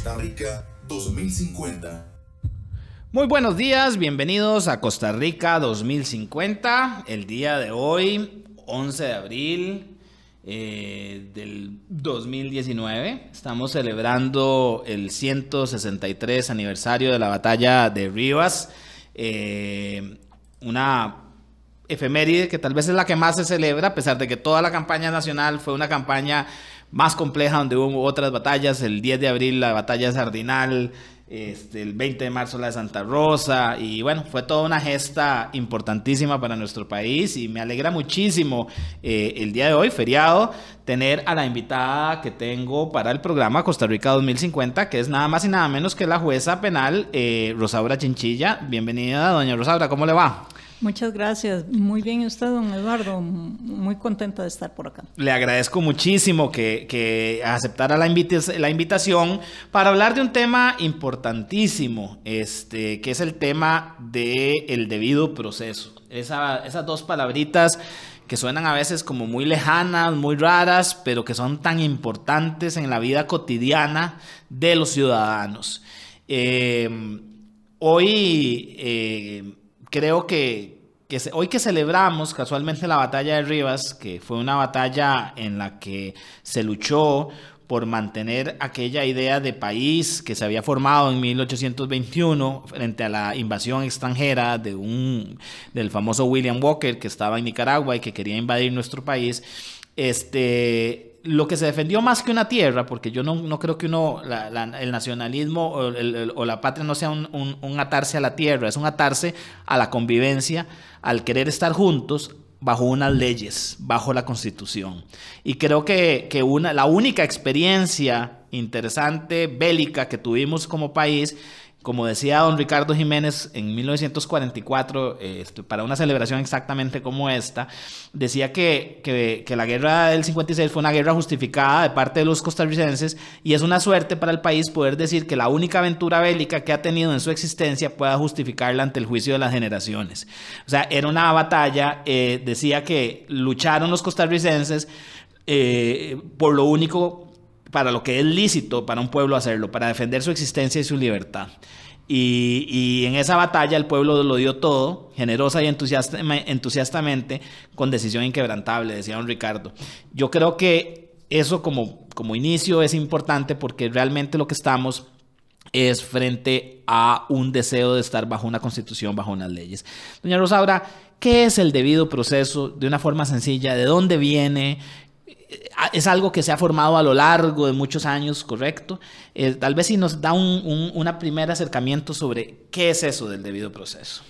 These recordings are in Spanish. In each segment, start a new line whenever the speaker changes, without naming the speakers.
Costa Rica 2050.
Muy buenos días, bienvenidos a Costa Rica 2050. El día de hoy, 11 de abril del 2019, estamos celebrando el 163 aniversario de la batalla de Rivas, una efeméride que tal vez es la que más se celebra, a pesar de que toda la campaña nacional fue una campaña más compleja, donde hubo otras batallas. El 10 de abril la batalla de Sardinal, el 20 de marzo la de Santa Rosa, y bueno, fue toda una gesta importantísima para nuestro país, y me alegra muchísimo el día de hoy, feriado, tener a la invitada que tengo para el programa Costa Rica 2050, que es nada más y nada menos que la jueza penal Rosaura Chinchilla. Bienvenida, doña Rosaura, ¿cómo le va?
Muchas gracias. Muy bien, usted, don Eduardo. Muy contenta de estar por acá. Le
agradezco muchísimo que aceptara la invitación para hablar de un tema importantísimo, que es el tema del debido proceso. Esas dos palabritas que suenan a veces como muy lejanas, muy raras, pero que son tan importantes en la vida cotidiana de los ciudadanos. Hoy creo que hoy que celebramos casualmente la batalla de Rivas, que fue una batalla en la que se luchó por mantener aquella idea de país que se había formado en 1821 frente a la invasión extranjera del famoso William Walker, que estaba en Nicaragua y que quería invadir nuestro país. Lo que se defendió más que una tierra, porque yo no creo que el nacionalismo o la patria no sea un atarse a la tierra, es un atarse a la convivencia, al querer estar juntos bajo unas leyes, bajo la Constitución. Y creo que la única experiencia interesante, bélica, que tuvimos como país, como decía don Ricardo Jiménez en 1944, para una celebración exactamente como esta, decía que la guerra del 56 fue una guerra justificada de parte de los costarricenses, y es una suerte para el país poder decir que la única aventura bélica que ha tenido en su existencia pueda justificarla ante el juicio de las generaciones. O sea, era una batalla, decía que lucharon los costarricenses por lo único, para lo que es lícito para un pueblo hacerlo, para defender su existencia y su libertad. Y en esa batalla el pueblo lo dio todo, generosa y entusiastamente, con decisión inquebrantable, decía don Ricardo. Yo creo que eso como inicio es importante, porque realmente lo que estamos es frente a un deseo de estar bajo una constitución, bajo unas leyes. Doña Rosaura, ¿qué es el debido proceso? De una forma sencilla, ¿de dónde viene? Es algo que se ha formado a lo largo de muchos años, ¿correcto? Tal vez si nos da un primer acercamiento sobre qué es eso del debido proceso.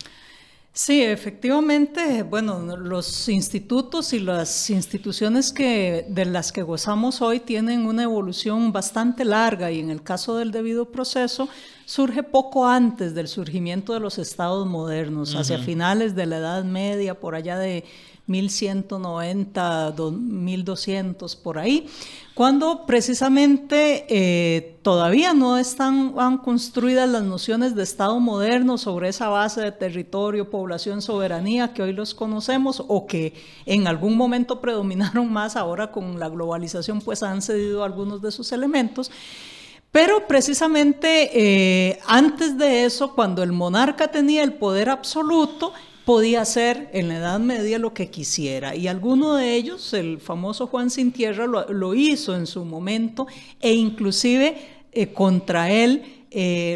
Sí, efectivamente, bueno, los institutos y las instituciones de las que gozamos hoy tienen una evolución bastante larga, y en el caso del debido proceso surge poco antes del surgimiento de los estados modernos, hacia finales de la Edad Media, por allá de 1190, 1200, por ahí, cuando precisamente todavía no están construidas las nociones de Estado moderno sobre esa base de territorio, población, soberanía que hoy los conocemos, o que en algún momento predominaron más. Ahora con la globalización pues han cedido algunos de sus elementos. Pero precisamente antes de eso, cuando el monarca tenía el poder absoluto, podía hacer en la Edad Media lo que quisiera, y alguno de ellos, el famoso Juan Sin Tierra, lo hizo en su momento, e inclusive contra él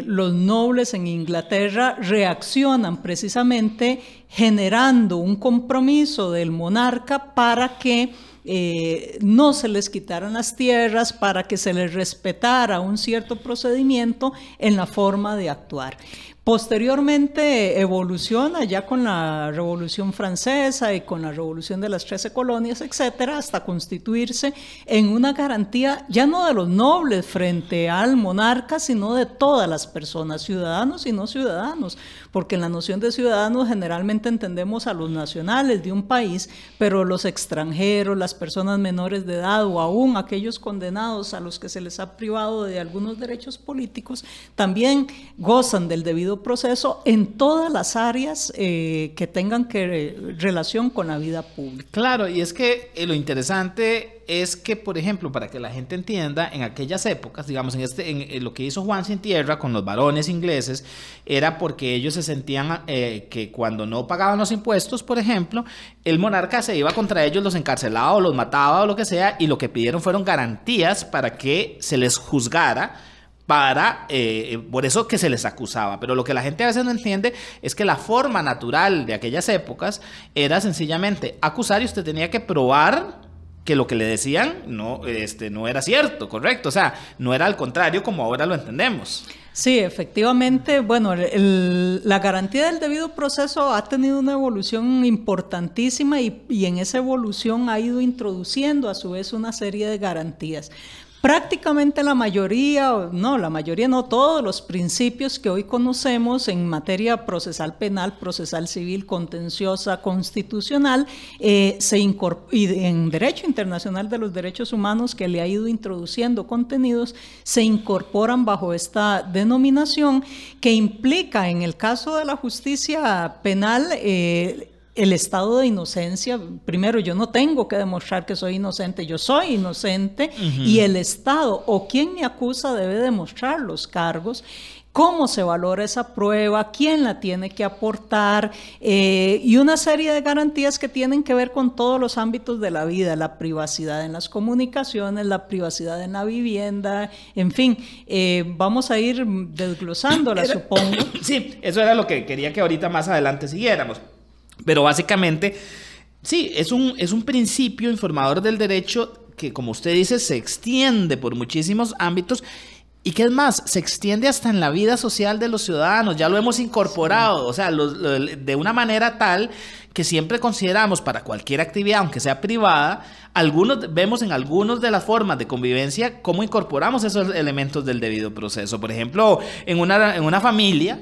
los nobles en Inglaterra reaccionan precisamente generando un compromiso del monarca para que no se les quitaran las tierras, para que se les respetara un cierto procedimiento en la forma de actuar. Posteriormente evoluciona ya con la Revolución Francesa y con la Revolución de las 13 colonias, etcétera, hasta constituirse en una garantía ya no de los nobles frente al monarca, sino de todas las personas, ciudadanos y no ciudadanos, porque en la noción de ciudadanos generalmente entendemos a los nacionales de un país, pero los extranjeros, las personas menores de edad o aún aquellos condenados a los que se les ha privado de algunos derechos políticos, también gozan del debido debido proceso en todas las áreas que tengan relación con la vida pública.
Claro, y es que lo interesante es que, por ejemplo, para que la gente entienda, en aquellas épocas, digamos, en lo que hizo Juan Sin Tierra con los varones ingleses, era porque ellos se sentían que cuando no pagaban los impuestos, por ejemplo, el monarca se iba contra ellos, los encarcelaba o los mataba o lo que sea, y lo que pidieron fueron garantías para que se les juzgara, por eso que se les acusaba. Pero lo que la gente a veces no entiende es que la forma natural de aquellas épocas era sencillamente acusar, y usted tenía que probar que lo que le decían no era cierto, correcto, o sea, no era al contrario como ahora lo entendemos.
Sí, efectivamente, bueno, la garantía del debido proceso ha tenido una evolución importantísima y en esa evolución ha ido introduciendo a su vez una serie de garantías. Prácticamente la mayoría no, todos los principios que hoy conocemos en materia procesal penal, procesal civil, contenciosa, constitucional, y en Derecho Internacional de los Derechos Humanos, que le ha ido introduciendo contenidos, se incorporan bajo esta denominación, que implica, en el caso de la justicia penal, el estado de inocencia. Primero, yo no tengo que demostrar que soy inocente, yo soy inocente, y el Estado o quien me acusa debe demostrar los cargos. Cómo se valora esa prueba, quién la tiene que aportar, y una serie de garantías que tienen que ver con todos los ámbitos de la vida, la privacidad en las comunicaciones, la privacidad en la vivienda, en fin, vamos a ir desglosándola, supongo.
Sí, eso era lo que quería que ahorita más adelante siguiéramos. Pero básicamente, sí, es un principio informador del derecho que, como usted dice, se extiende por muchísimos ámbitos y que es más, se extiende hasta en la vida social de los ciudadanos. Ya lo hemos incorporado, o sea, de una manera tal que siempre consideramos para cualquier actividad, aunque sea privada, vemos en algunas de las formas de convivencia cómo incorporamos esos elementos del debido proceso. Por ejemplo, en una familia,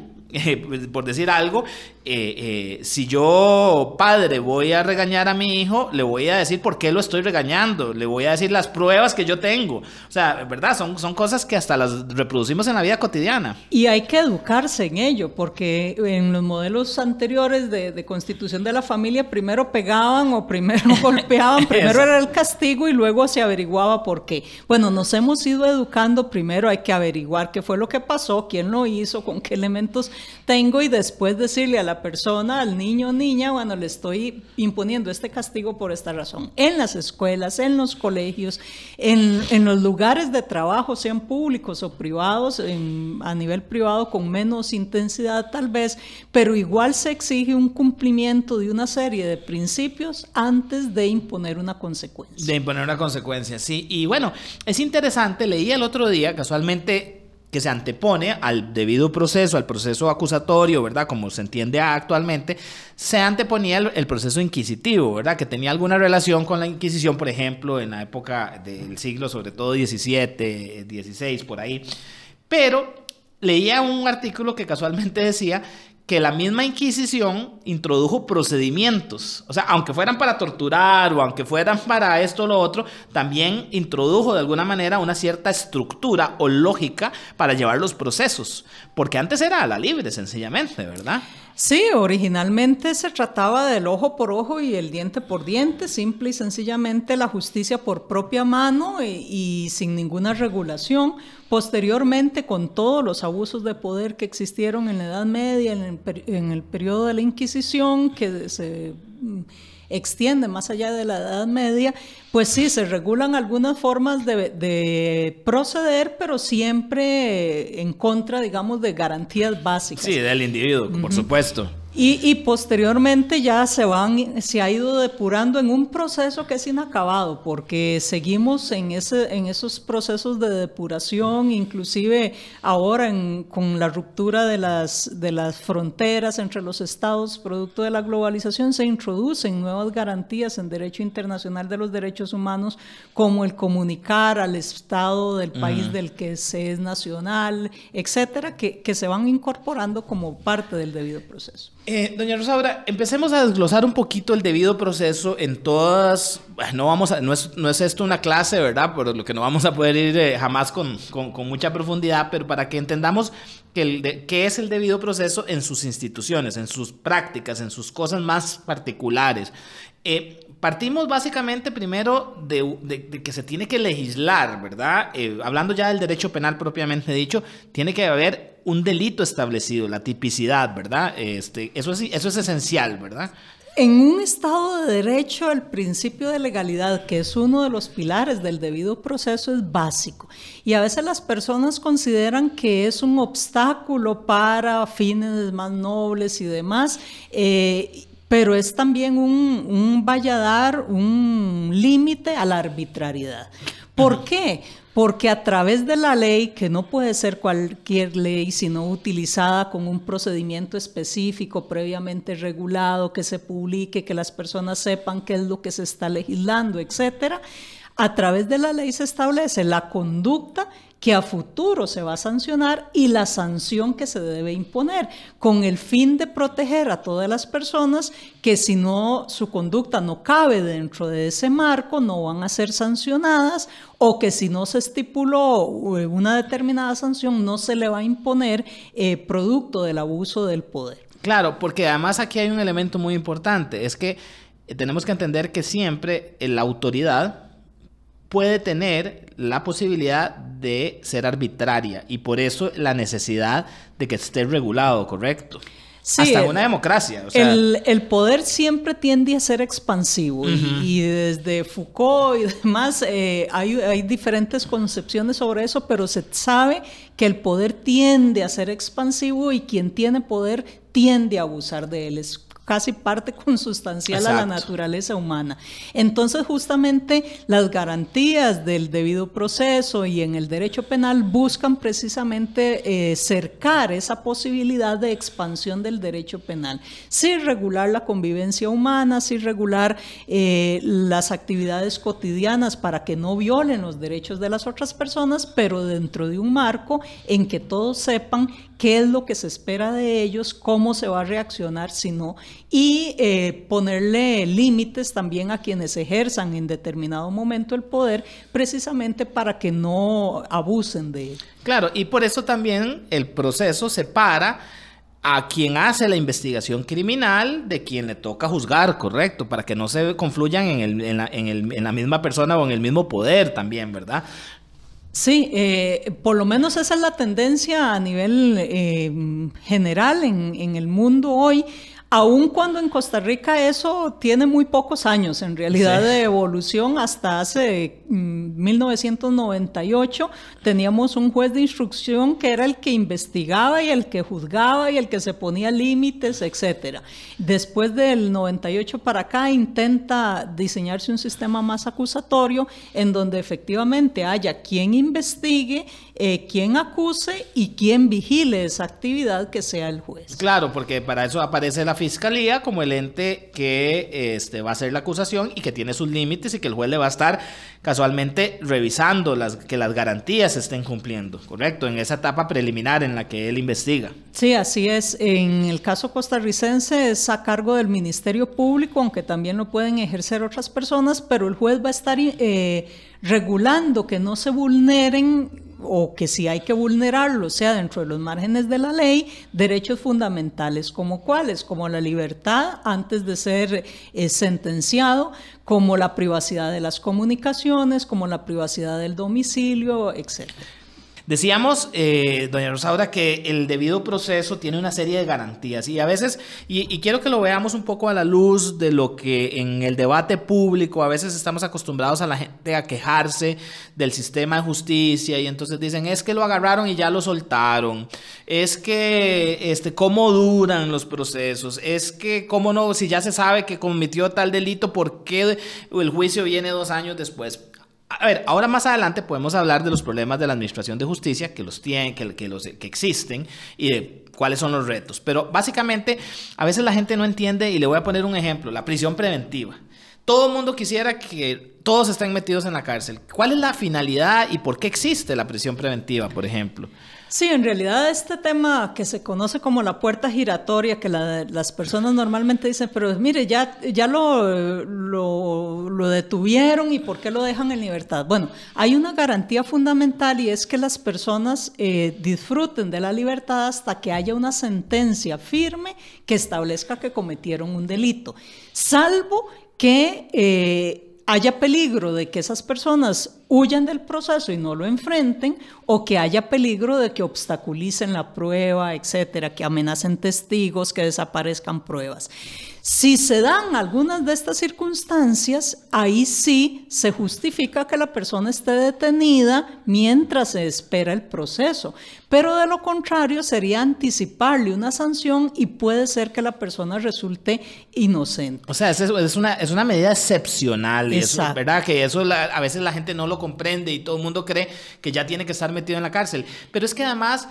por decir algo, si yo, padre, voy a regañar a mi hijo, le voy a decir por qué lo estoy regañando, le voy a decir las pruebas que yo tengo. O sea, ¿verdad? Son cosas que hasta las reproducimos en la vida cotidiana.
Y hay que educarse en ello, porque en los modelos anteriores de constitución de la familia, primero pegaban o primero golpeaban, primero era el castigo y luego se averiguaba por qué. Bueno, nos hemos ido educando, primero hay que averiguar qué fue lo que pasó, quién lo hizo, con qué elementos tengo, y después decirle a la persona, al niño o niña, bueno, le estoy imponiendo este castigo por esta razón. En las escuelas, en los colegios, en los lugares de trabajo, sean públicos o privados, a nivel privado con menos intensidad tal vez, pero igual se exige un cumplimiento de una serie de principios antes de imponer una consecuencia.
De imponer una consecuencia, sí. Y bueno, es interesante, leí el otro día, casualmente, que se antepone al debido proceso, al proceso acusatorio, ¿verdad? Como se entiende actualmente, se anteponía el proceso inquisitivo, ¿verdad? Que tenía alguna relación con la Inquisición, por ejemplo, en la época del siglo, sobre todo 17, 16, por ahí. Pero leía un artículo que casualmente decía que la misma Inquisición introdujo procedimientos, o sea, aunque fueran para torturar o aunque fueran para esto o lo otro, también introdujo de alguna manera una cierta estructura o lógica para llevar los procesos, porque antes era a la libre, sencillamente, ¿verdad?
Sí, originalmente se trataba del ojo por ojo y el diente por diente, simple y sencillamente la justicia por propia mano y sin ninguna regulación. Posteriormente, con todos los abusos de poder que existieron en la Edad Media, en el periodo de la Inquisición, que se extiende más allá de la Edad Media, pues sí, se regulan algunas formas de proceder, pero siempre en contra, digamos, de garantías básicas.
Sí, del individuo, por supuesto.
Y posteriormente ya se ha ido depurando en un proceso que es inacabado, porque seguimos en esos procesos de depuración, inclusive ahora con la ruptura de las fronteras entre los estados, producto de la globalización, se introducen nuevas garantías en Derecho Internacional de los Derechos Humanos, como el comunicar al estado del país del que se es nacional, etcétera, que se van incorporando como parte del debido proceso.
Doña Rosaura, empecemos a desglosar un poquito el debido proceso en todas. No es esto una clase, ¿verdad? Por lo que no vamos a poder ir jamás con mucha profundidad, pero para que entendamos qué es el debido proceso en sus instituciones, en sus prácticas, en sus cosas más particulares. Partimos básicamente primero de que se tiene que legislar, ¿verdad? Hablando ya del derecho penal propiamente dicho, tiene que haber un delito establecido, la tipicidad, ¿verdad? Eso es esencial, ¿verdad?
En un Estado de Derecho, el principio de legalidad, que es uno de los pilares del debido proceso, es básico. Y a veces las personas consideran que es un obstáculo para fines más nobles y demás, pero es también un valladar, un límite a la arbitrariedad. ¿Por qué? Porque a través de la ley, que no puede ser cualquier ley, sino utilizada con un procedimiento específico, previamente regulado, que se publique, que las personas sepan qué es lo que se está legislando, etcétera, a través de la ley se establece la conducta que a futuro se va a sancionar y la sanción que se debe imponer, con el fin de proteger a todas las personas que si no su conducta no cabe dentro de ese marco, no van a ser sancionadas, o que si no se estipuló una determinada sanción, no se le va a imponer producto del abuso del poder.
Claro, porque además aquí hay un elemento muy importante, es que tenemos que entender que siempre la autoridad puede tener la posibilidad de ser arbitraria y por eso la necesidad de que esté regulado, ¿correcto?
Sí,
hasta en una democracia. O sea,
el poder siempre tiende a ser expansivo y desde Foucault y demás hay diferentes concepciones sobre eso, pero se sabe que el poder tiende a ser expansivo y quien tiene poder tiende a abusar de él. Es casi parte consustancial Exacto. a la naturaleza humana. Entonces, justamente las garantías del debido proceso y en el derecho penal buscan precisamente cercar esa posibilidad de expansión del derecho penal, sin regular la convivencia humana, sin regular las actividades cotidianas para que no violen los derechos de las otras personas, pero dentro de un marco en que todos sepan qué es lo que se espera de ellos, cómo se va a reaccionar si no, y ponerle límites también a quienes ejerzan en determinado momento el poder, precisamente para que no abusen de él.
Claro, y por eso también el proceso separa a quien hace la investigación criminal de quien le toca juzgar, correcto, para que no se confluyan en la misma persona o en el mismo poder también, ¿verdad?
Sí, por lo menos esa es la tendencia a nivel general en el mundo hoy, aun cuando en Costa Rica eso tiene muy pocos años en realidad sí. de evolución. Hasta hace 1998 teníamos un juez de instrucción que era el que investigaba y el que juzgaba y el que se ponía límites, etcétera. Después del 98 para acá intenta diseñarse un sistema más acusatorio en donde efectivamente haya quien investigue, quien acuse y quien vigile esa actividad, que sea el juez.
Claro, porque para eso aparece la Fiscalía como el ente que va a hacer la acusación y que tiene sus límites y que el juez le va a estar casualmente revisando que las garantías se estén cumpliendo, ¿correcto? En esa etapa preliminar en la que él investiga.
Sí, así es. En el caso costarricense es a cargo del Ministerio Público, aunque también lo pueden ejercer otras personas, pero el juez va a estar regulando que no se vulneren, o que si hay que vulnerarlo, sea dentro de los márgenes de la ley, derechos fundamentales, como cuáles, como la libertad antes de ser sentenciado, como la privacidad de las comunicaciones, como la privacidad del domicilio, etc.
Decíamos, doña Rosaura, que el debido proceso tiene una serie de garantías y a veces, y quiero que lo veamos un poco a la luz de lo que en el debate público a veces estamos acostumbrados a la gente a quejarse del sistema de justicia y entonces dicen, es que lo agarraron y ya lo soltaron, es que cómo duran los procesos, es que cómo no, si ya se sabe que cometió tal delito, ¿por qué el juicio viene 2 años después? A ver, ahora más adelante podemos hablar de los problemas de la administración de justicia que los tienen, que existen y de cuáles son los retos. Pero básicamente a veces la gente no entiende y le voy a poner un ejemplo, la prisión preventiva. todo el mundo quisiera que todos estén metidos en la cárcel. ¿Cuál es la finalidad y por qué existe la prisión preventiva, por ejemplo?
Sí, en realidad este tema que se conoce como la puerta giratoria, que las personas normalmente dicen, pero mire, ya lo detuvieron y ¿por qué lo dejan en libertad? Bueno, hay una garantía fundamental y es que las personas disfruten de la libertad hasta que haya una sentencia firme que establezca que cometieron un delito, salvo que haya peligro de que esas personas huyan del proceso y no lo enfrenten, o que haya peligro de que obstaculicen la prueba, etcétera, que amenacen testigos, que desaparezcan pruebas. Si se dan algunas de estas circunstancias, ahí sí se justifica que la persona esté detenida mientras se espera el proceso. Pero de lo contrario sería anticiparle una sanción y puede ser que la persona resulte inocente.
O sea, es una medida excepcional. Y eso,
Exacto.
¿verdad? Que eso a veces la gente no lo comprende y todo el mundo cree que ya tiene que estar metido en la cárcel. Pero es que además...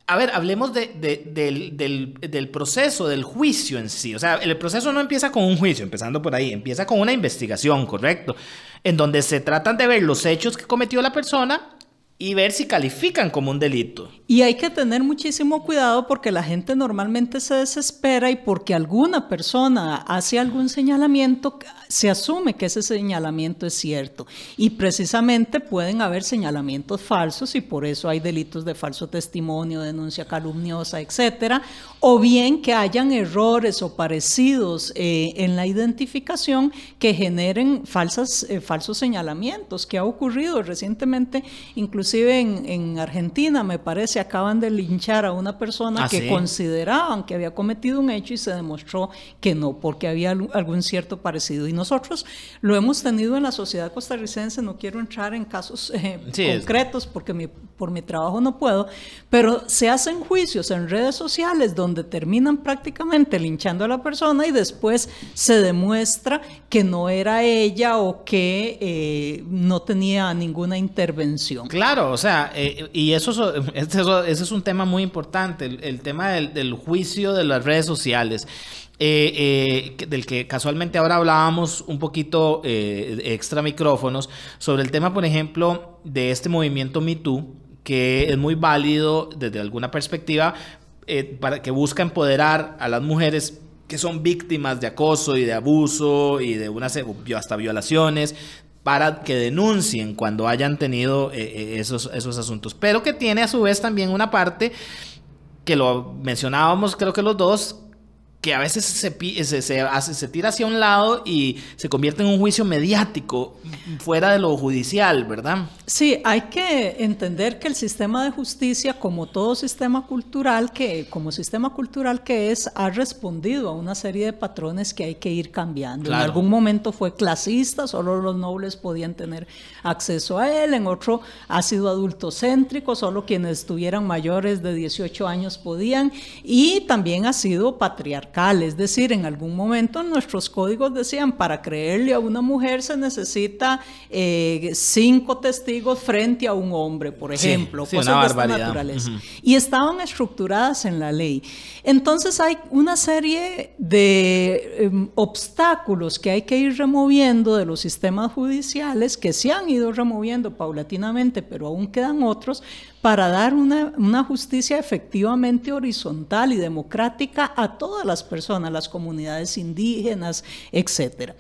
A ver, hablemos del proceso, del juicio en sí. O sea, el proceso no empieza con un juicio, empezando por ahí. Empieza con una investigación, ¿correcto? En donde se tratan de ver los hechos que cometió la persona y ver si califican como un delito.
Y hay que tener muchísimo cuidado porque la gente normalmente se desespera y porque alguna persona hace algún señalamiento, se asume que ese señalamiento es cierto. Y precisamente pueden haber señalamientos falsos y por eso hay delitos de falso testimonio, denuncia calumniosa, etcétera. O bien que hayan errores o parecidos en la identificación que generen falsos señalamientos, que ha ocurrido recientemente, inclusive en Argentina, me parece, acaban de linchar a una persona que
¿sí?
Consideraban que había cometido un hecho y se demostró que no, porque había algún cierto parecido. Y nosotros lo hemos tenido en la sociedad costarricense, no quiero entrar en casos concretos porque por mi trabajo no puedo, pero se hacen juicios en redes sociales donde terminan prácticamente linchando a la persona y después se demuestra que no era ella o que no tenía ninguna intervención.
Claro, o sea, y ese es un tema muy importante, el tema del juicio de las redes sociales. Del que casualmente ahora hablábamos un poquito extra micrófonos, sobre el tema, por ejemplo, de este movimiento Me Too, que es muy válido desde alguna perspectiva, para que busca empoderar a las mujeres que son víctimas de acoso y de abuso y de hasta violaciones, para que denuncien cuando hayan tenido esos asuntos, pero que tiene a su vez también una parte que lo mencionábamos creo que los dos, que a veces se tira hacia un lado y se convierte en un juicio mediático fuera de lo judicial, ¿verdad?
Sí, hay que entender que el sistema de justicia, como todo sistema cultural que es, ha respondido a una serie de patrones que hay que ir cambiando.
Claro.
En algún momento fue clasista, solo los nobles podían tener acceso a él, en otro ha sido adultocéntrico, solo quienes tuvieran mayores de 18 años podían, y también ha sido patriarcal. Es decir, en algún momento nuestros códigos decían, para creerle a una mujer se necesita 5 testigos frente a un hombre, por ejemplo,
sí,
cosas de esta naturaleza. Uh-huh. Y estaban estructuradas en la ley. Entonces hay una serie de obstáculos que hay que ir removiendo de los sistemas judiciales, que se han ido removiendo paulatinamente, pero aún quedan otros, para dar una justicia efectivamente horizontal y democrática a todas las personas, las comunidades indígenas, etcétera.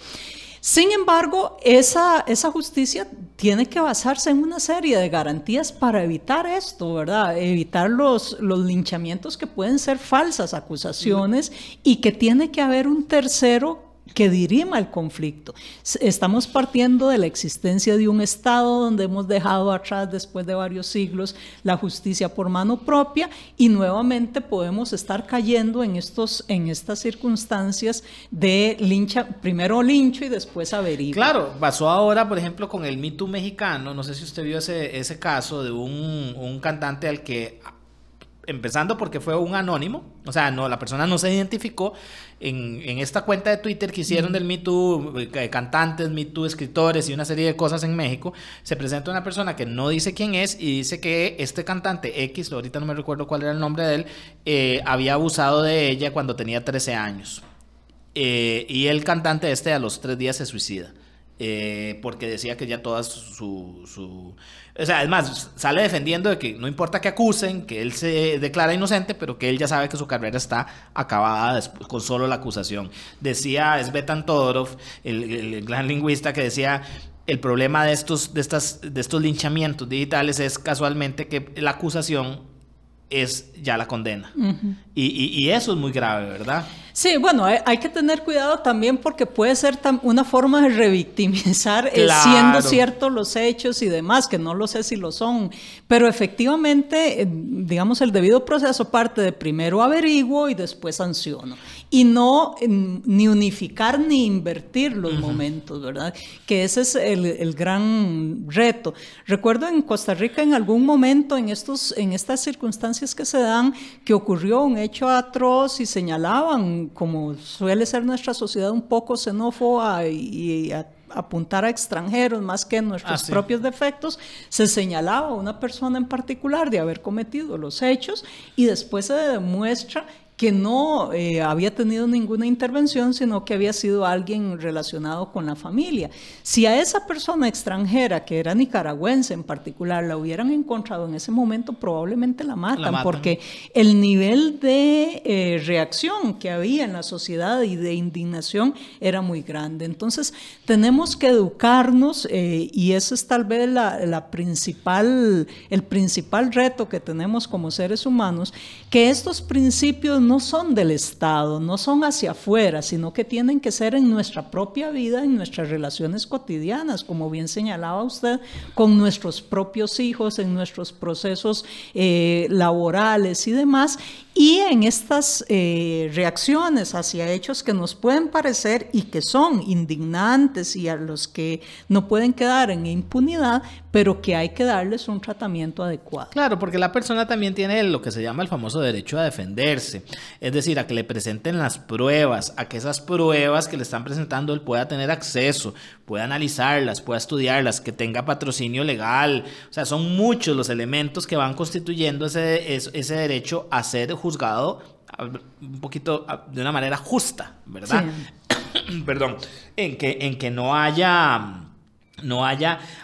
Sin embargo, esa justicia tiene que basarse en una serie de garantías para evitar esto, ¿verdad? Evitar los linchamientos que pueden ser falsas acusaciones y que tiene que haber un tercero que dirima el conflicto. Estamos partiendo de la existencia de un Estado donde hemos dejado atrás, después de varios siglos, la justicia por mano propia, y nuevamente podemos estar cayendo en estas circunstancias de primero lincho y después averiguo.
Claro, pasó ahora, por ejemplo, con el Me Too mexicano. No sé si usted vio ese caso de un cantante al que, empezando porque fue un anónimo, o sea, la persona no se identificó en esta cuenta de Twitter que hicieron del Me Too, cantantes, Me Too, escritores y una serie de cosas en México. Se presenta una persona que no dice quién es y dice que este cantante X, ahorita no me recuerdo cuál era el nombre de él, había abusado de ella cuando tenía 13 años. y el cantante a los 3 días se suicida. Porque decía que ya toda o sea, es más, sale defendiendo de que no importa que acusen, que él se declara inocente, pero que él ya sabe que su carrera está acabada con solo la acusación. Decía Svetan Todorov, el gran lingüista, que decía: el problema de estos linchamientos digitales es casualmente que la acusación es ya la condena. Uh-huh. Y eso es muy grave, ¿verdad?
Sí, bueno, hay que tener cuidado también porque puede ser una forma de revictimizar, claro, siendo ciertos los hechos y demás, que no lo sé si lo son, pero efectivamente, digamos, el debido proceso parte de primero averiguo y después sanciono, y no ni unificar ni invertir los momentos, ¿verdad? Que ese es el gran reto. Recuerdo en Costa Rica en algún momento, en estas circunstancias que se dan, que ocurrió un hecho atroz y señalaban, como suele ser nuestra sociedad un poco xenófoba y apuntar a extranjeros más que nuestros propios defectos, se señalaba a una persona en particular de haber cometido los hechos y después se demuestra que no había tenido ninguna intervención, sino que había sido alguien relacionado con la familia. Si a esa persona extranjera, que era nicaragüense en particular, la hubieran encontrado en ese momento, probablemente la matan. Porque el nivel de reacción que había en la sociedad y de indignación era muy grande. Entonces, tenemos que educarnos y ese es tal vez el principal reto que tenemos como seres humanos, que estos principios no son del Estado, no son hacia afuera, sino que tienen que ser en nuestra propia vida, en nuestras relaciones cotidianas, como bien señalaba usted, con nuestros propios hijos, en nuestros procesos laborales y demás, y en estas reacciones hacia hechos que nos pueden parecer y que son indignantes y a los que no pueden quedar en impunidad, pero que hay que darles un tratamiento adecuado.
Claro, porque la persona también tiene lo que se llama el famoso derecho a defenderse, es decir, a que le presenten las pruebas, a que esas pruebas que le están presentando él pueda tener acceso, pueda analizarlas, pueda estudiarlas, que tenga patrocinio legal. O sea, son muchos los elementos que van constituyendo ese derecho a ser juzgado un poquito de una manera justa, ¿verdad? Sí. Perdón, en que no haya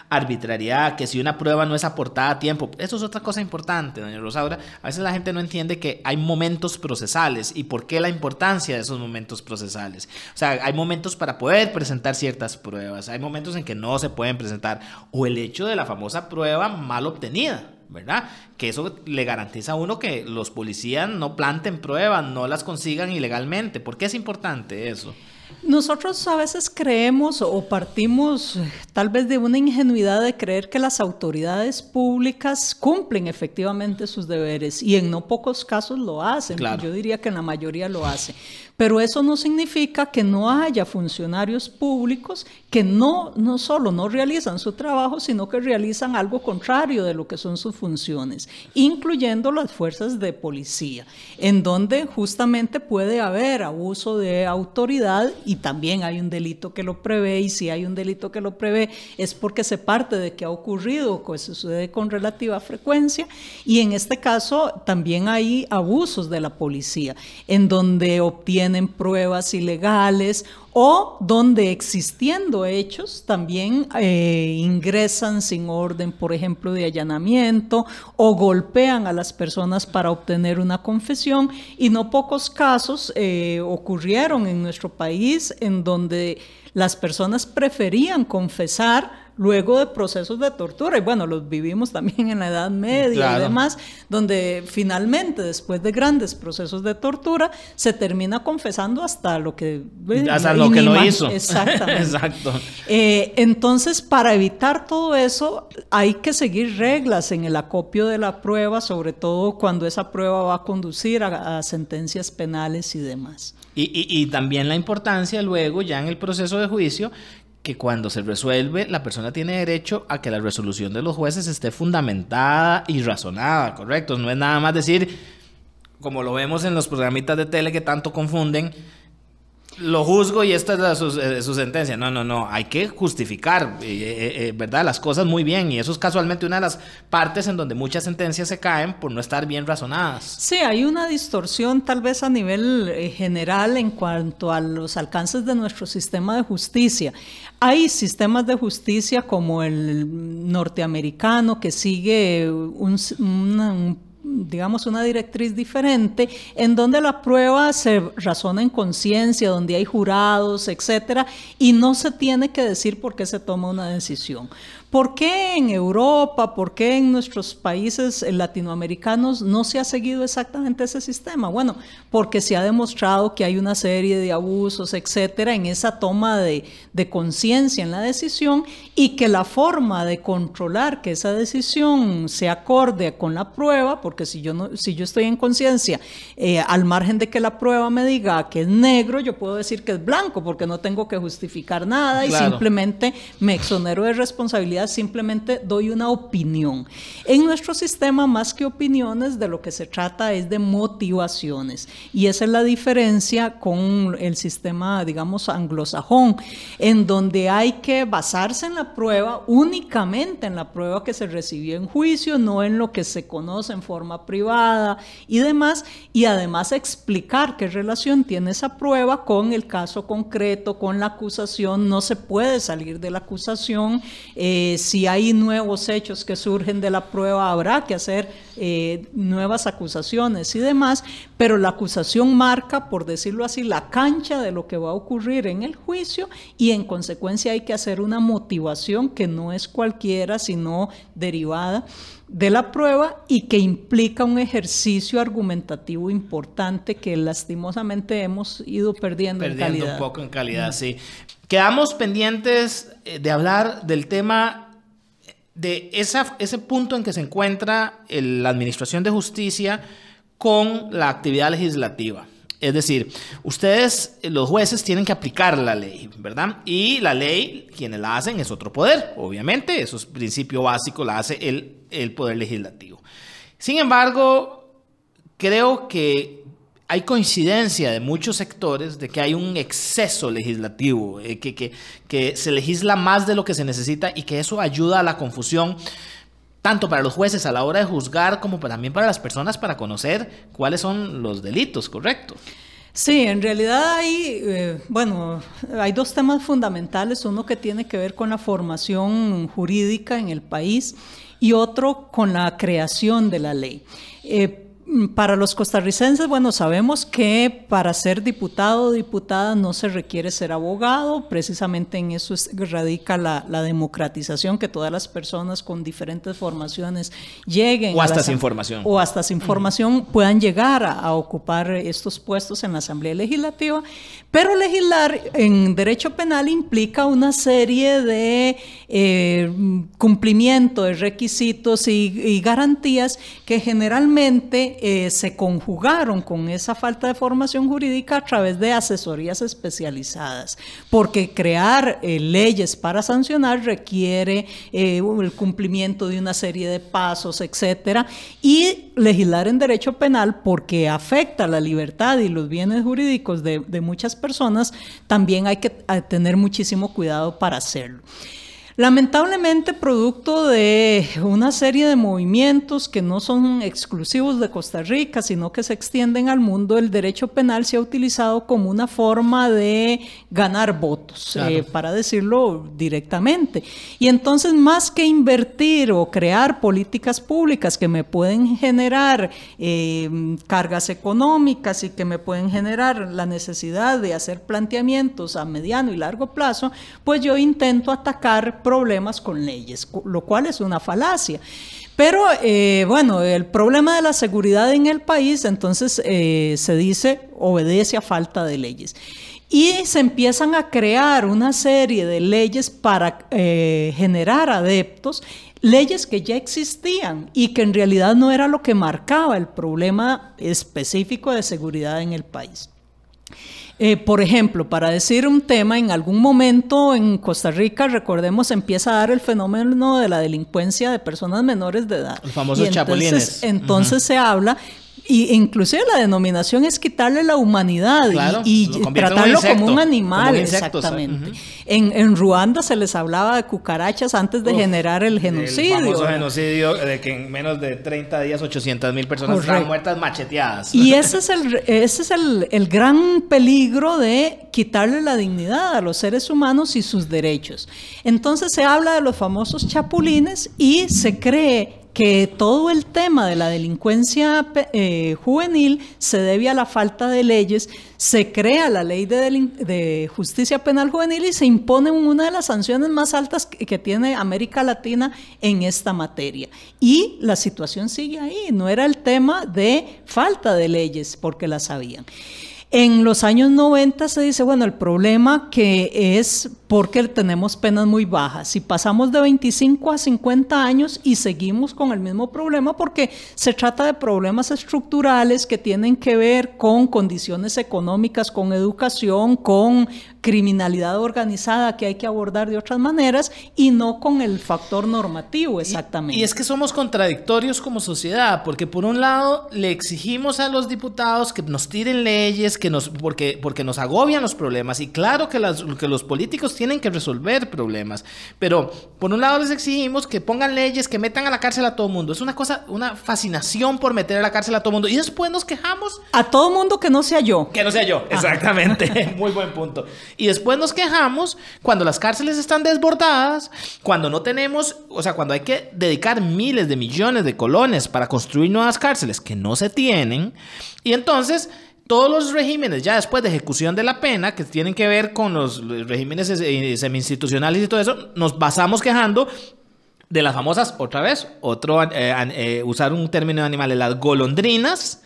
arbitrariedad, que si una prueba no es aportada a tiempo. Eso es otra cosa importante, doña Rosaura. A veces la gente no entiende que hay momentos procesales y por qué la importancia de esos momentos procesales. O sea, hay momentos para poder presentar ciertas pruebas, hay momentos en que no se pueden presentar, o el hecho de la famosa prueba mal obtenida, ¿verdad? Que eso le garantiza a uno que los policías no planten pruebas, no las consigan ilegalmente. ¿Por qué es importante eso?
Nosotros a veces creemos o partimos tal vez de una ingenuidad de creer que las autoridades públicas cumplen efectivamente sus deberes y en no pocos casos lo hacen. Claro. Yo diría que en la mayoría lo hacen. Pero eso no significa que no haya funcionarios públicos que no solo no realizan su trabajo, sino que realizan algo contrario de lo que son sus funciones, incluyendo las fuerzas de policía, en donde justamente puede haber abuso de autoridad y también hay un delito que lo prevé, y si hay un delito que lo prevé es porque se parte de que ha ocurrido, que sucede con relativa frecuencia, y en este caso también hay abusos de la policía, en donde obtienen pruebas ilegales o donde existiendo hechos también ingresan sin orden, por ejemplo, de allanamiento o golpean a las personas para obtener una confesión, y no pocos casos ocurrieron en nuestro país en donde las personas preferían confesar luego de procesos de tortura, y bueno, los vivimos también en la Edad Media, claro, y demás, donde finalmente, después de grandes procesos de tortura, se termina confesando hasta lo que
no hizo.
Exactamente.
Exacto.
Entonces, para evitar todo eso, hay que seguir reglas en el acopio de la prueba, sobre todo cuando esa prueba va a conducir a sentencias penales y demás.
Y también la importancia luego, ya en el proceso de juicio, que cuando se resuelve, la persona tiene derecho a que la resolución de los jueces esté fundamentada y razonada, ¿correcto? No es nada más decir, como lo vemos en los programitas de tele que tanto confunden, Lo juzgo y esta es su sentencia. No, hay que justificar, ¿verdad? Las cosas muy bien, y eso es casualmente una de las partes en donde muchas sentencias se caen por no estar bien razonadas.
Sí, hay una distorsión tal vez a nivel general en cuanto a los alcances de nuestro sistema de justicia. Hay sistemas de justicia como el norteamericano que sigue digamos, una directriz diferente, en donde la prueba se razona en conciencia, donde hay jurados, etcétera, y no se tiene que decir por qué se toma una decisión. ¿Por qué en Europa, por qué en nuestros países latinoamericanos no se ha seguido exactamente ese sistema? Bueno, porque se ha demostrado que hay una serie de abusos, etcétera, en esa toma de conciencia en la decisión, y que la forma de controlar que esa decisión se acorde con la prueba, porque si yo estoy en conciencia, al margen de que la prueba me diga que es negro, yo puedo decir que es blanco, porque no tengo que justificar nada, y simplemente me exonero de responsabilidad, simplemente doy una opinión. En nuestro sistema, más que opiniones, de lo que se trata es de motivaciones, y esa es la diferencia con el sistema, digamos, anglosajón, en donde hay que basarse en la prueba, únicamente en la prueba que se recibió en juicio, no en lo que se conoce en forma privada y demás, y además explicar qué relación tiene esa prueba con el caso concreto, con la acusación. No se puede salir de la acusación. Si hay nuevos hechos que surgen de la prueba, habrá que hacer nuevas acusaciones y demás, pero la acusación marca, por decirlo así, la cancha de lo que va a ocurrir en el juicio, y en consecuencia hay que hacer una motivación que no es cualquiera, sino derivada de la prueba, y que implica un ejercicio argumentativo importante que lastimosamente hemos ido perdiendo en calidad.
Un poco en calidad, sí. Quedamos pendientes de hablar del tema de ese punto en que se encuentra la Administración de Justicia con la actividad legislativa. Es decir, ustedes, los jueces, tienen que aplicar la ley, ¿verdad? Y la ley, quienes la hacen es otro poder, obviamente, eso es principio básico, la hace el poder legislativo. Sin embargo, creo que hay coincidencia de muchos sectores de que hay un exceso legislativo, que se legisla más de lo que se necesita, y que eso ayuda a la confusión, tanto para los jueces a la hora de juzgar, como también para las personas para conocer cuáles son los delitos, ¿correcto?
Sí, en realidad hay dos temas fundamentales, uno que tiene que ver con la formación jurídica en el país y otro con la creación de la ley. Para los costarricenses, bueno, sabemos que para ser diputado o diputada no se requiere ser abogado, precisamente en eso radica la democratización, que todas las personas con diferentes formaciones lleguen.
O hasta sin formación.
O hasta sin formación puedan llegar a ocupar estos puestos en la Asamblea Legislativa, pero legislar en derecho penal implica una serie de cumplimiento de requisitos y garantías que generalmente se conjugaron con esa falta de formación jurídica a través de asesorías especializadas, porque crear leyes para sancionar requiere el cumplimiento de una serie de pasos, etcétera, y legislar en derecho penal, porque afecta la libertad y los bienes jurídicos de muchas personas, también hay que tener muchísimo cuidado para hacerlo. Lamentablemente, producto de una serie de movimientos que no son exclusivos de Costa Rica, sino que se extienden al mundo, el derecho penal se ha utilizado como una forma de ganar votos, claro, para decirlo directamente. Y entonces, más que invertir o crear políticas públicas que me pueden generar cargas económicas y que me pueden generar la necesidad de hacer planteamientos a mediano y largo plazo, pues yo intento atacar problemas con leyes, lo cual es una falacia. Pero el problema de la seguridad en el país, entonces se dice, obedece a falta de leyes. Y se empiezan a crear una serie de leyes para generar adeptos, leyes que ya existían y que en realidad no era lo que marcaba el problema específico de seguridad en el país. Por ejemplo, para decir un tema, en algún momento en Costa Rica, recordemos, empieza a dar el fenómeno de la delincuencia de personas menores de edad.
Los famosos chapulines.
Entonces se habla Y inclusive la denominación es quitarle la humanidad,
claro,
y tratarlo como un animal,
como un insecto,
exactamente. En Ruanda se les hablaba de cucarachas antes de generar el genocidio.
El famoso genocidio de que en menos de 30 días 800,000 personas estaban muertas macheteadas.
Y ese es el gran peligro de quitarle la dignidad a los seres humanos y sus derechos. Entonces se habla de los famosos chapulines y se cree que todo el tema de la delincuencia juvenil se debe a la falta de leyes. Se crea la ley de justicia penal juvenil y se impone una de las sanciones más altas que tiene América Latina en esta materia. Y la situación sigue ahí, no era el tema de falta de leyes, porque las habían. En los años 90 se dice, bueno, el problema que es porque tenemos penas muy bajas. Si pasamos de 25 a 50 años y seguimos con el mismo problema, porque se trata de problemas estructurales que tienen que ver con condiciones económicas, con educación, con criminalidad organizada que hay que abordar de otras maneras y no con el factor normativo exactamente.
Y es que somos contradictorios como sociedad, porque por un lado le exigimos a los diputados que nos tiren leyes, porque nos agobian los problemas, y claro que los políticos tienen que resolver problemas, pero por un lado les exigimos que pongan leyes, que metan a la cárcel a todo mundo. Es una fascinación por meter a la cárcel a todo mundo, y después nos quejamos.
A todo mundo que no sea yo.
Que no sea yo, exactamente. Muy buen punto. Y después nos quejamos cuando las cárceles están desbordadas, cuando no tenemos, o sea, cuando hay que dedicar miles de millones de colones para construir nuevas cárceles que no se tienen, y entonces todos los regímenes ya después de ejecución de la pena, que tienen que ver con los regímenes semi-institucionales y todo eso, nos basamos quejando de las famosas, otra vez, usar un término de animales, las golondrinas,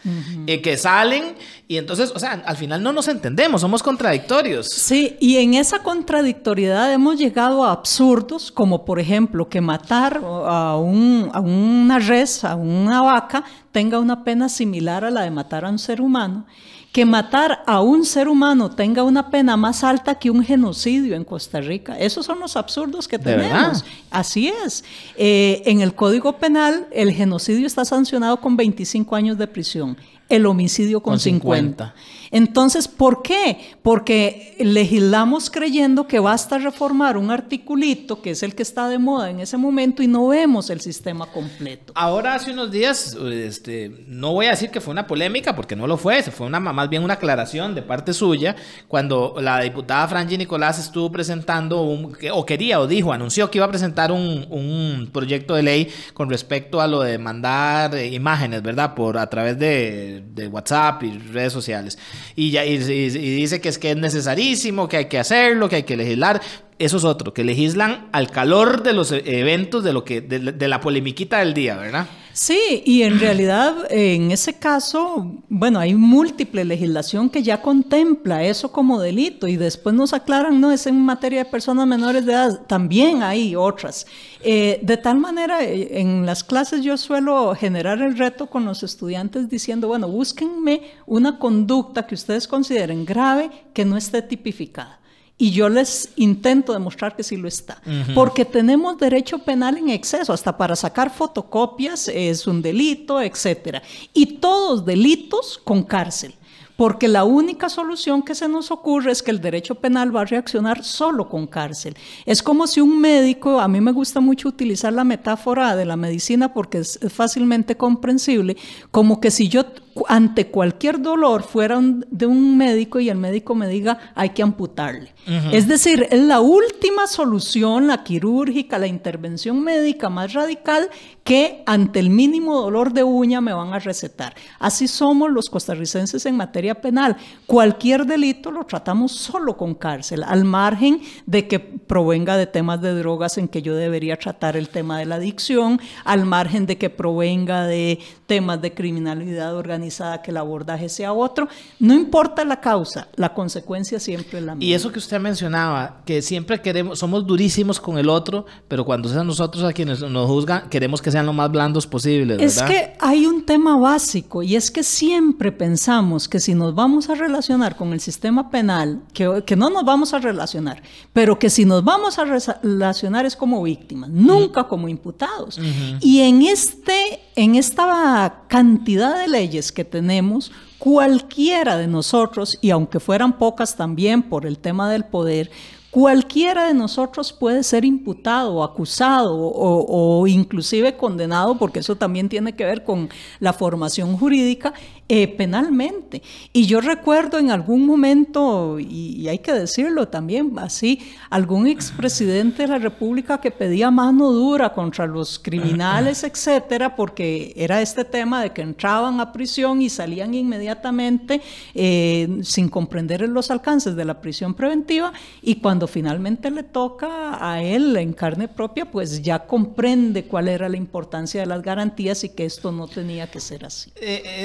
que salen, y entonces, o sea, al final no nos entendemos, somos contradictorios.
Sí, y en esa contradictoriedad hemos llegado a absurdos, como por ejemplo, que matar a una res, a una vaca, tenga una pena similar a la de matar a un ser humano. Que matar a un ser humano tenga una pena más alta que un genocidio en Costa Rica. Esos son los absurdos que tenemos. ¿Verdad? Así es. En el Código Penal, el genocidio está sancionado con 25 años de prisión. El homicidio con 50. Entonces, ¿por qué? Porque legislamos creyendo que basta reformar un articulito, que es el que está de moda en ese momento, y no vemos el sistema completo.
Ahora, hace unos días, no voy a decir que fue una polémica, porque no lo fue, fue más bien una aclaración de parte suya, cuando la diputada Franji Nicolás estuvo presentando, anunció que iba a presentar un proyecto de ley con respecto a lo de mandar imágenes, ¿verdad? A través de WhatsApp y redes sociales. Y dice que es necesarísimo, que hay que hacerlo, que hay que legislar. Eso es otro, que legislan al calor de los eventos, de la polemiquita del día, ¿verdad?
Sí, y en realidad en ese caso, bueno, hay múltiple legislación que ya contempla eso como delito, y después nos aclaran, no, es en materia de personas menores de edad, también hay otras. De tal manera, en las clases yo suelo generar el reto con los estudiantes diciendo, bueno, búsquenme una conducta que ustedes consideren grave que no esté tipificada. Y yo les intento demostrar que sí lo está. Porque tenemos derecho penal en exceso, hasta para sacar fotocopias es un delito, etc. Y todos delitos con cárcel. Porque la única solución que se nos ocurre es que el derecho penal va a reaccionar solo con cárcel. Es como si un médico, a mí me gusta mucho utilizar la metáfora de la medicina porque es fácilmente comprensible, como que si yo ante cualquier dolor fuera de un médico y el médico me diga hay que amputarle. Es decir, es la última solución, la quirúrgica, la intervención médica más radical que ante el mínimo dolor de uña me van a recetar. Así somos los costarricenses en materia penal. Cualquier delito lo tratamos solo con cárcel, al margen de que provenga de temas de drogas en que yo debería tratar el tema de la adicción, al margen de que provenga de temas de criminalidad organizada, que el abordaje sea otro. No importa la causa, la consecuencia siempre es la misma.
Y eso que usted mencionaba, que siempre somos durísimos con el otro, pero cuando sean nosotros a quienes nos juzgan, queremos que sean lo más blandos posibles, ¿verdad?
Es que hay un tema básico, y es que siempre pensamos que si nos vamos a relacionar con el sistema penal, que no nos vamos a relacionar, pero que si nos vamos a relacionar es como víctimas, nunca como imputados. Y en este en esta cantidad de leyes que tenemos, cualquiera de nosotros, y aunque fueran pocas también por el tema del poder, cualquiera de nosotros puede ser imputado, acusado o inclusive condenado, porque eso también tiene que ver con la formación jurídica, penalmente. Y yo recuerdo en algún momento, y hay que decirlo también así, algún expresidente de la República que pedía mano dura contra los criminales, etcétera, porque era este tema de que entraban a prisión y salían inmediatamente sin comprender los alcances de la prisión preventiva, y cuando finalmente le toca a él en carne propia, pues ya comprende cuál era la importancia de las garantías y que esto no tenía que ser así.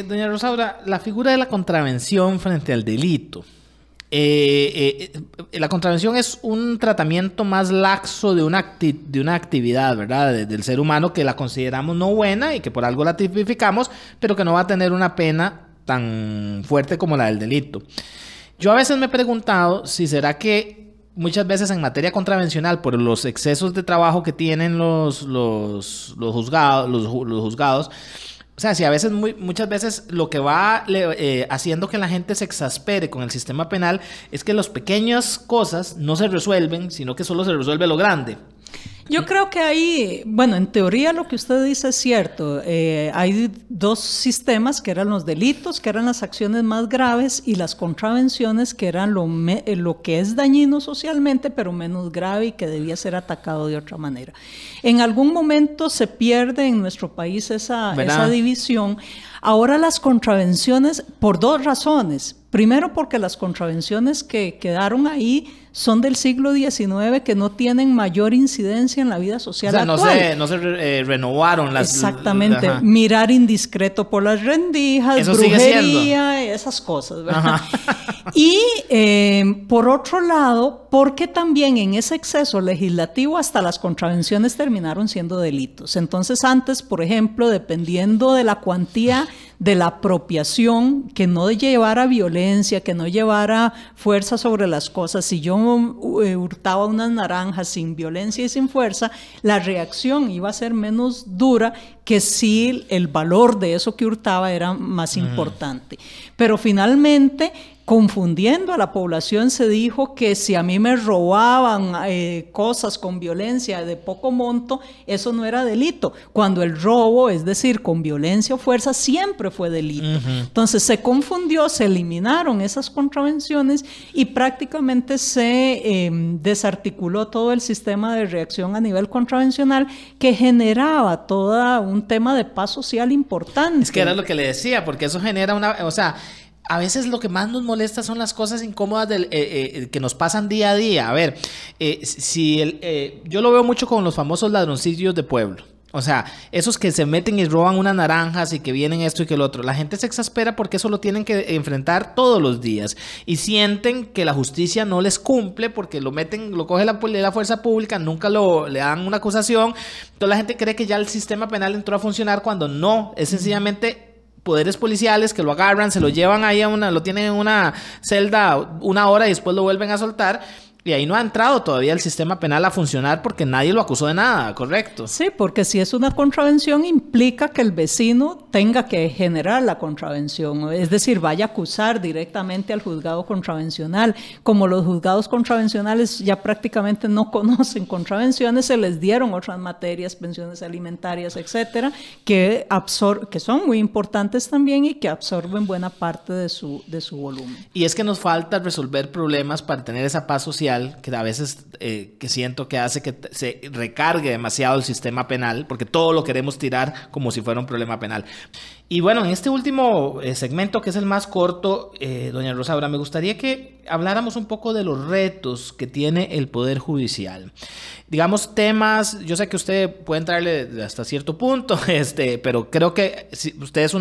Doña Rosaura, la figura de la contravención frente al delito. La contravención es un tratamiento más laxo de una actividad, ¿verdad? Del ser humano, que la consideramos no buena y que por algo la tipificamos, pero que no va a tener una pena tan fuerte como la del delito. Yo a veces me he preguntado si será que muchas veces en materia contravencional, por los excesos de trabajo que tienen los juzgados, o sea, si a veces, muchas veces lo que va haciendo que la gente se exaspere con el sistema penal es que las pequeñas cosas no se resuelven, sino que solo se resuelve lo grande.
Yo creo que ahí, bueno, en teoría lo que usted dice es cierto. Hay dos sistemas, que eran los delitos, que eran las acciones más graves, y las contravenciones, que eran lo que es dañino socialmente, pero menos grave y que debía ser atacado de otra manera. En algún momento se pierde en nuestro país esa división. Ahora las contravenciones, por dos razones. Primero, porque las contravenciones que quedaron ahí son del siglo XIX, que no tienen mayor incidencia en la vida social actual.
O sea, no se renovaron las...
Exactamente. Ajá. Mirar indiscreto por las rendijas, eso brujería, esas cosas, ¿verdad? Y por otro lado, porque también en ese exceso legislativo hasta las contravenciones terminaron siendo delitos. Entonces antes, por ejemplo, dependiendo de la cuantía de la apropiación, que no llevara violencia, que no llevara fuerza sobre las cosas, si yo hurtaba unas naranjas sin violencia y sin fuerza, la reacción iba a ser menos dura que si el valor de eso que hurtaba era más importante. Pero finalmente, confundiendo a la población, se dijo que si a mí me robaban cosas con violencia de poco monto, eso no era delito, cuando el robo, es decir, con violencia o fuerza, siempre fue delito. Entonces se confundió, se eliminaron esas contravenciones y prácticamente se desarticuló todo el sistema de reacción a nivel contravencional, que generaba todo un tema de paz social importante.
Es que era lo que le decía, porque eso genera o sea, a veces lo que más nos molesta son las cosas incómodas que nos pasan día a día. A ver, yo lo veo mucho con los famosos ladroncillos de pueblo. O sea, esos que se meten y roban unas naranjas y que vienen esto y que el otro. La gente se exaspera porque eso lo tienen que enfrentar todos los días. Y sienten que la justicia no les cumple porque lo coge la fuerza pública, nunca le dan una acusación. Entonces la gente cree que ya el sistema penal entró a funcionar cuando no. Es sencillamente poderes policiales que lo agarran, se lo llevan ahí lo tienen en una celda 1 hora y después lo vuelven a soltar. Y ahí no ha entrado todavía el sistema penal a funcionar porque nadie lo acusó de nada, ¿correcto?
Sí, porque si es una contravención implica que el vecino tenga que generar la contravención, es decir, vaya a acusar directamente al juzgado contravencional. Como los juzgados contravencionales ya prácticamente no conocen contravenciones, se les dieron otras materias, pensiones alimentarias, etcétera, que son muy importantes también y que absorben buena parte de su volumen.
Y es que nos falta resolver problemas para tener esa paz social que a veces que siento que hace que se recargue demasiado el sistema penal, porque todo lo queremos tirar como si fuera un problema penal. Y bueno, en este último segmento, que es el más corto, doña Rosaura, me gustaría que habláramos un poco de los retos que tiene el Poder Judicial. Digamos, temas, yo sé que usted puede entrarle hasta cierto punto, pero creo que si usted es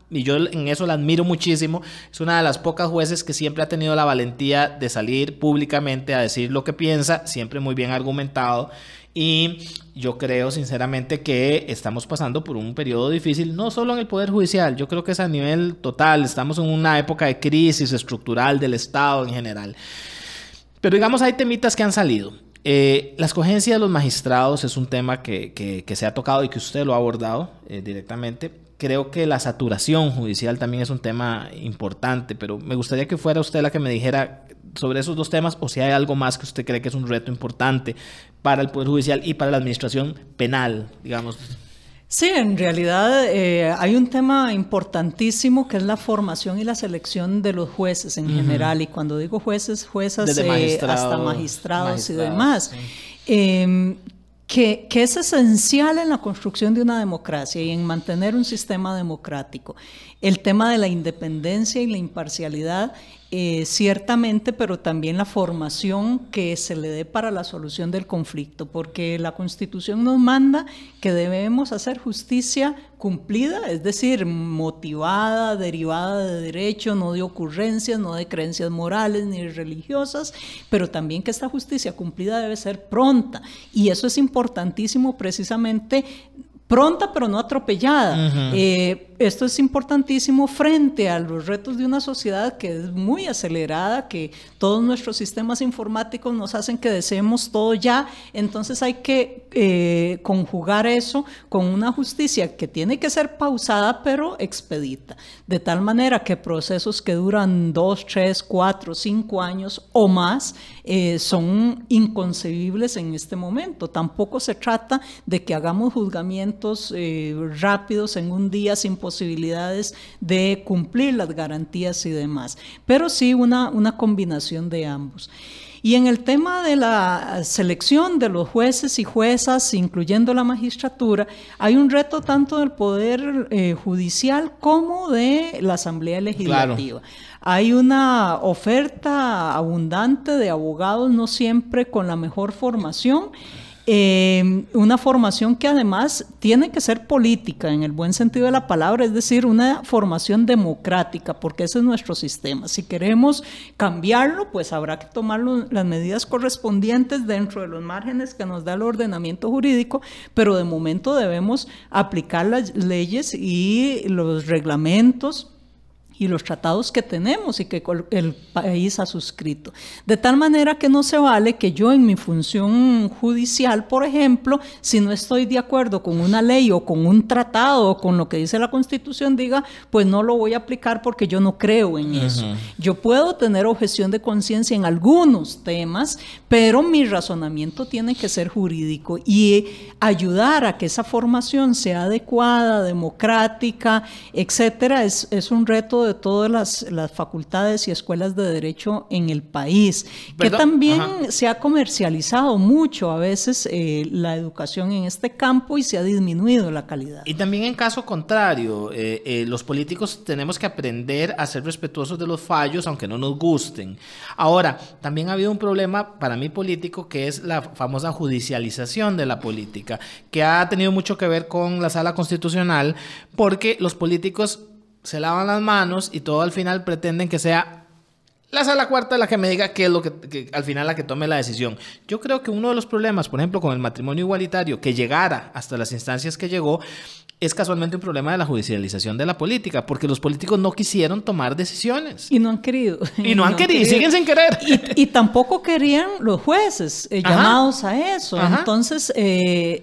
y yo en eso la admiro muchísimo, es una de las pocas jueces que siempre ha tenido la valentía de salir públicamente a decir lo que piensa, siempre muy bien argumentado, y yo creo sinceramente que estamos pasando por un periodo difícil, no solo en el Poder Judicial, yo creo que es a nivel total, estamos en una época de crisis estructural del Estado en general. Pero digamos, hay temitas que han salido. La escogencia de los magistrados es un tema que se ha tocado y que usted lo ha abordado directamente. Creo que la saturación judicial también es un tema importante, pero me gustaría que fuera usted la que me dijera sobre esos dos temas, o si hay algo más que usted cree que es un reto importante para el Poder Judicial y para la administración penal, digamos.
Sí, en realidad hay un tema importantísimo que es la formación y la selección de los jueces en general, y cuando digo jueces, juezas, hasta magistrados y demás. Sí. Que es esencial en la construcción de una democracia y en mantener un sistema democrático. El tema de la independencia y la imparcialidad, ciertamente, pero también la formación que se le dé para la solución del conflicto, porque la Constitución nos manda que debemos hacer justicia cumplida, es decir, motivada, derivada de derecho, no de ocurrencias, no de creencias morales ni religiosas, pero también que esta justicia cumplida debe ser pronta, y eso es importantísimo precisamente. Pronta pero no atropellada. Esto es importantísimo frente a los retos de una sociedad que es muy acelerada, que todos nuestros sistemas informáticos nos hacen que deseemos todo ya. Entonces hay que conjugar eso con una justicia que tiene que ser pausada pero expedita, de tal manera que procesos que duran 2, 3, 4, 5 años o más son inconcebibles en este momento. Tampoco se trata de que hagamos juzgamientos rápidos en un día sin posibilidades de cumplir las garantías y demás, pero sí una combinación de ambos. Y en el tema de la selección de los jueces y juezas, incluyendo la magistratura, hay un reto tanto del Poder Judicial como de la Asamblea Legislativa. Claro. Hay una oferta abundante de abogados, no siempre con la mejor formación. Una formación que además tiene que ser política en el buen sentido de la palabra, es decir, una formación democrática, porque ese es nuestro sistema. Si queremos cambiarlo, pues habrá que tomar las medidas correspondientes dentro de los márgenes que nos da el ordenamiento jurídico, pero de momento debemos aplicar las leyes y los reglamentos y los tratados que tenemos y que el país ha suscrito. De tal manera que no se vale que yo en mi función judicial, por ejemplo, si no estoy de acuerdo con una ley o con un tratado o con lo que dice la Constitución, diga, pues no lo voy a aplicar porque yo no creo en eso. Yo puedo tener objeción de conciencia en algunos temas, pero mi razonamiento tiene que ser jurídico y ayudar a que esa formación sea adecuada, democrática, etcétera, es un reto de todas las facultades y escuelas de derecho en el país, que también se ha comercializado mucho a veces la educación en este campo y se ha disminuido la calidad.
Y también en caso contrario, los políticos tenemos que aprender a ser respetuosos de los fallos, aunque no nos gusten. Ahora, también ha habido un problema para mí político, que es la famosa judicialización de la política, que ha tenido mucho que ver con la Sala Constitucional, porque los políticos se lavan las manos y todo al final pretenden que sea la Sala Cuarta la que me diga qué es lo que al final la que tome la decisión. Yo creo que uno de los problemas, por ejemplo, con el matrimonio igualitario, que llegara hasta las instancias que llegó, es casualmente un problema de la judicialización de la política, porque los políticos no quisieron tomar decisiones.
Y no han querido.
Y no han querido, y siguen sin querer.
Y tampoco querían los jueces llamados a eso. Entonces,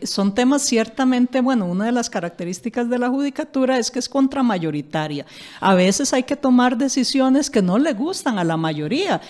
son temas ciertamente, bueno, una de las características de la judicatura es que es contramayoritaria. A veces hay que tomar decisiones que no le gustan a la mayoría.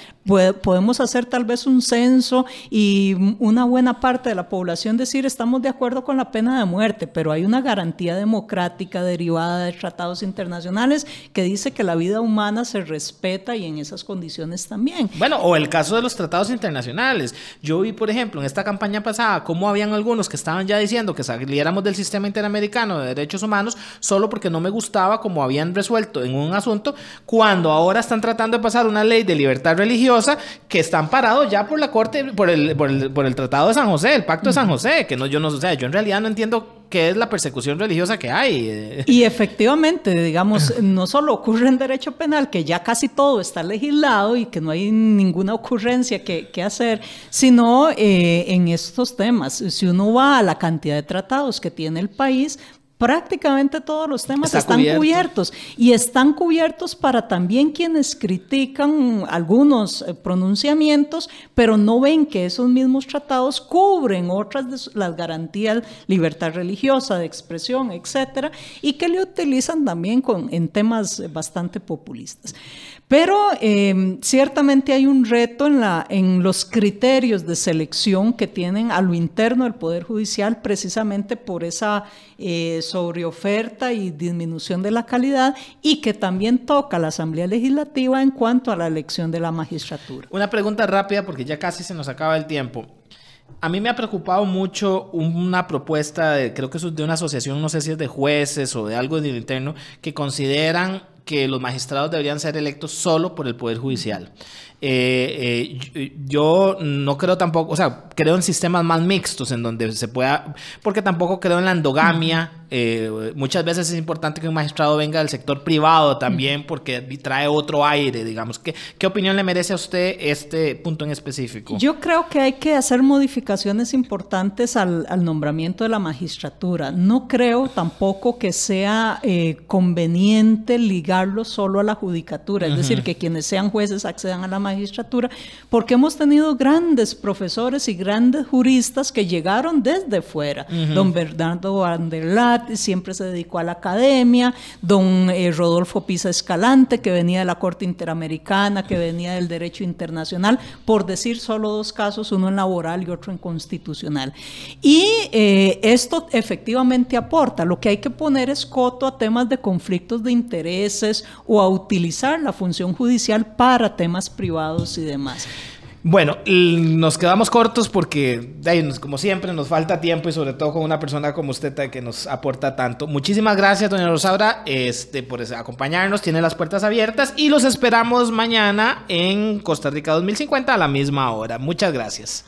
Podemos hacer tal vez un censo y una buena parte de la población decir estamos de acuerdo con la pena de muerte, pero hay una garantía democrática derivada de tratados internacionales que dice que la vida humana se respeta y en esas condiciones también.
Bueno, o el caso de los tratados internacionales. Yo vi, por ejemplo, en esta campaña pasada cómo habían algunos que estaban ya diciendo que saliéramos del sistema interamericano de derechos humanos solo porque no me gustaba cómo habían resuelto en un asunto, cuando ahora están tratando de pasar una ley de libertad religiosa que están parados ya por la Corte, por el Tratado de San José, el Pacto de San José, que yo en realidad no entiendo qué es la persecución religiosa que hay.
Y efectivamente, digamos, no solo ocurre en derecho penal, que ya casi todo está legislado y que no hay ninguna ocurrencia que hacer, sino en estos temas. Si uno va a la cantidad de tratados que tiene el país, prácticamente todos los temas están
cubierto.
cubiertos, y están cubiertos para también quienes critican algunos pronunciamientos, pero no ven que esos mismos tratados cubren otras de las garantías, libertad religiosa, de expresión, etcétera, y que le utilizan también en temas bastante populistas. Pero ciertamente hay un reto en los criterios de selección que tienen a lo interno del Poder Judicial, precisamente por esa sobreoferta y disminución de la calidad, y que también toca a la Asamblea Legislativa en cuanto a la elección de la magistratura.
Una pregunta rápida porque ya casi se nos acaba el tiempo. A mí me ha preocupado mucho una propuesta, creo que eso es de una asociación, no sé si es de jueces o de algo del interno, que consideran que los magistrados deberían ser electos solo por el Poder Judicial. Yo no creo tampoco, o sea, creo en sistemas más mixtos en donde se pueda, porque tampoco creo en la endogamia. Muchas veces es importante que un magistrado venga del sector privado también, porque trae otro aire, digamos. ¿Qué opinión le merece a usted este punto en específico?
Yo creo que hay que hacer modificaciones importantes al nombramiento de la magistratura. No creo tampoco que sea conveniente ligarlo solo a la judicatura, es decir, que quienes sean jueces accedan a la magistratura, porque hemos tenido grandes profesores y grandes juristas que llegaron desde fuera. Don Bernardo Van der Lat siempre se dedicó a la academia, don Rodolfo Pisa Escalante, que venía de la Corte Interamericana, que venía del derecho internacional, por decir solo dos casos, uno en laboral y otro en constitucional. Y esto efectivamente aporta. Lo que hay que poner es coto a temas de conflictos de intereses o a utilizar la función judicial para temas privados y demás.
Bueno, nos quedamos cortos porque, como siempre, nos falta tiempo, y sobre todo con una persona como usted que nos aporta tanto. Muchísimas gracias, doña Rosaura, por acompañarnos. Tiene las puertas abiertas y los esperamos mañana en Costa Rica 2050 a la misma hora. Muchas gracias.